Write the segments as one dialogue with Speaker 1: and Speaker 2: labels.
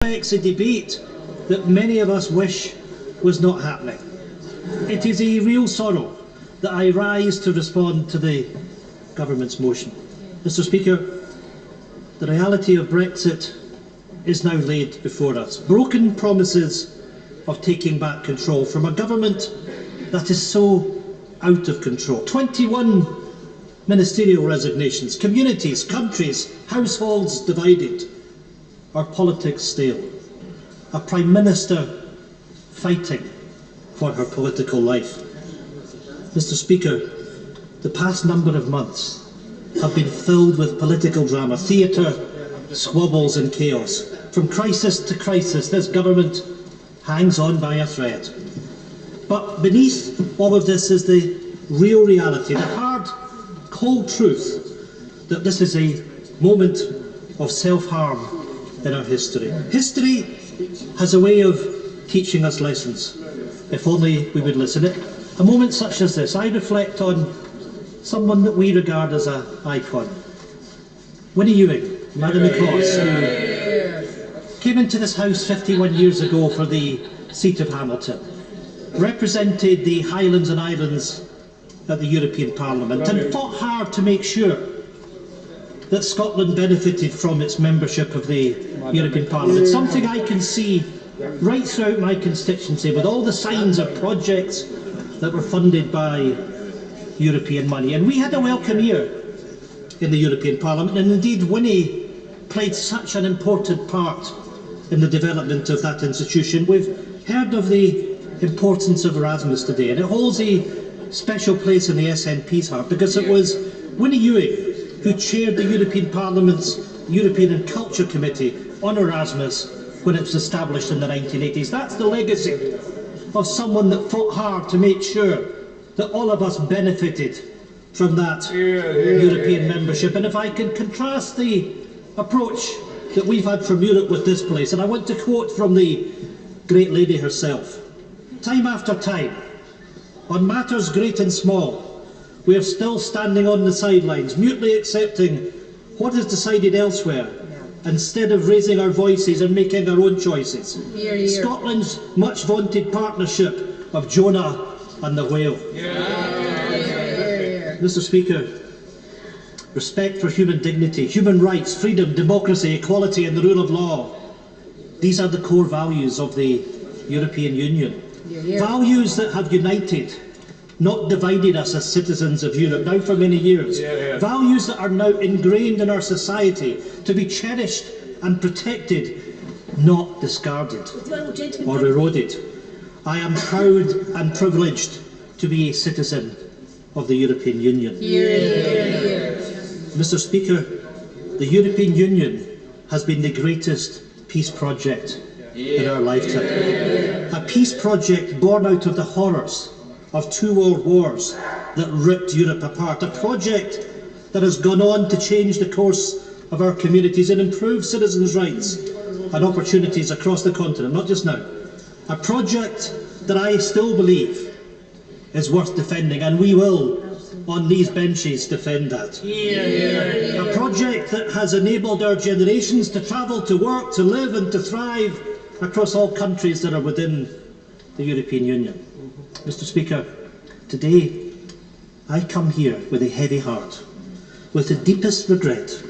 Speaker 1: A debate that many of us wish was not happening. It is a real sorrow that I rise to respond to the government's motion. Mr. Speaker, the reality of Brexit is now laid before us. Broken promises of taking back control from a government that is so out of control. 21 ministerial resignations, communities, countries, households divided, our politics stale, a Prime Minister fighting for her political life. Mr. Speaker, the past number of months have been filled with political drama, theatre, squabbles and chaos. From crisis to crisis, this government hangs on by a thread. But beneath all of this is the real reality, the hard, cold truth that this is a moment of self-harm in our history. History has a way of teaching us lessons, if only we would listen. At a moment such as this, I reflect on someone that we regard as an icon. Winnie Ewing, Madam of the Cross, who came into this House 51 years ago for the seat of Hamilton, represented the Highlands and Islands at the European Parliament and fought hard to make sure that Scotland benefited from its membership of the European Parliament. Something I can see right throughout my constituency with all the signs of projects that were funded by European money. And we had a welcome year in the European Parliament, and indeed Winnie played such an important part in the development of that institution. We've heard of the importance of Erasmus today, and it holds a special place in the SNP's heart because it was Winnie Ewing who chaired the European Parliament's European and Culture Committee on Erasmus when it was established in the 1980s. That's the legacy of someone that fought hard to make sure that all of us benefited from that European membership. And if I can contrast the approach that we've had from Europe with this place, and I want to quote from the great lady herself: "Time after time, on matters great and small, we are still standing on the sidelines, mutely accepting what is decided elsewhere, instead of raising our voices and making our own choices." Scotland's much vaunted partnership of Jonah and the whale. Mr. Speaker, respect for human dignity, human rights, freedom, democracy, equality and the rule of law. These are the core values of the European Union. Values that have united, not divided us as citizens of Europe now for many years. Values that are now ingrained in our society to be cherished and protected, not discarded or eroded. I am proud and privileged to be a citizen of the European Union. Mr. Speaker, the European Union has been the greatest peace project in our lifetime. A peace project born out of the horrors of 2 world wars that ripped Europe apart. A project that has gone on to change the course of our communities and improve citizens' rights and opportunities across the continent, not just now. A project that I still believe is worth defending, and we will, on these benches, defend that. A project that has enabled our generations to travel, to work, to live and to thrive across all countries that are within the European Union. Mr. Speaker, today I come here with a heavy heart, with the deepest regret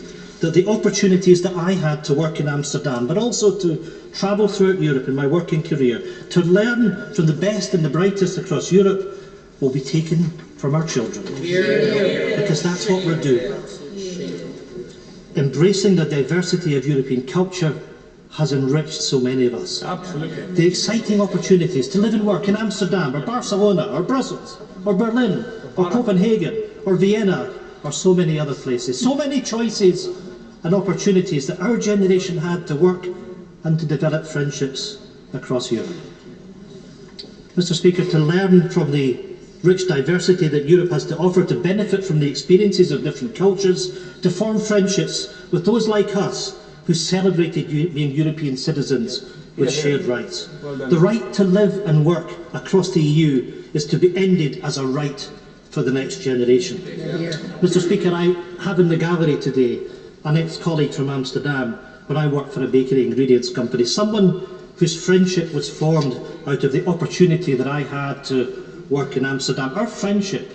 Speaker 1: that the opportunities that I had to work in Amsterdam, but also to travel throughout Europe in my working career, to learn from the best and the brightest across Europe, will be taken from our children. Because that's what we're doing. Embracing the diversity of European culture has enriched so many of us.
Speaker 2: Absolutely.
Speaker 1: The exciting opportunities to live and work in Amsterdam or Barcelona or Brussels or Berlin or Copenhagen or Vienna or so many other places. So many choices and opportunities that our generation had to work and to develop friendships across Europe. Mr. Speaker, to learn from the rich diversity that Europe has to offer, to benefit from the experiences of different cultures, to form friendships with those like us who celebrated being European citizens with shared rights. The right to live and work across the EU is to be ended as a right for the next generation. Mr. Speaker, I have in the gallery today an ex-colleague from Amsterdam when I worked for a bakery ingredients company, someone whose friendship was formed out of the opportunity that I had to work in Amsterdam. Our friendship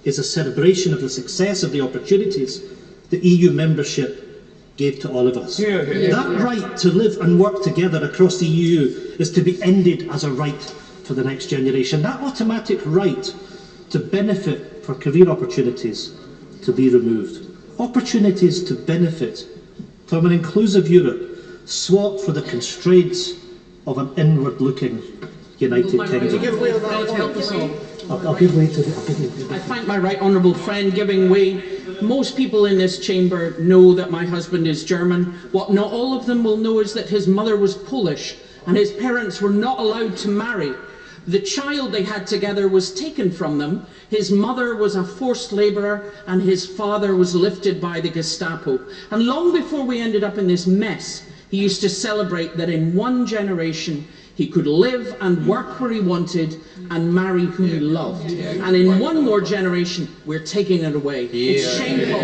Speaker 1: is a celebration of the success of the opportunities the EU membership gave to all of us. That right to live and work together across the EU is to be ended as a right for the next generation. That automatic right to benefit for career opportunities to be removed. Opportunities to benefit from an inclusive Europe swapped for the constraints of an inward-looking United Kingdom. I'll give way to the...
Speaker 2: I thank my right honourable friend giving way. Most people in this chamber know that my husband is German. What not all of them will know is that his mother was Polish and his parents were not allowed to marry. The child they had together was taken from them. His mother was a forced labourer and his father was lifted by the Gestapo. And long before we ended up in this mess, he used to celebrate that in one generation he could live and work where he wanted and marry who he loved. And in one more generation, we're taking it away. It's shameful.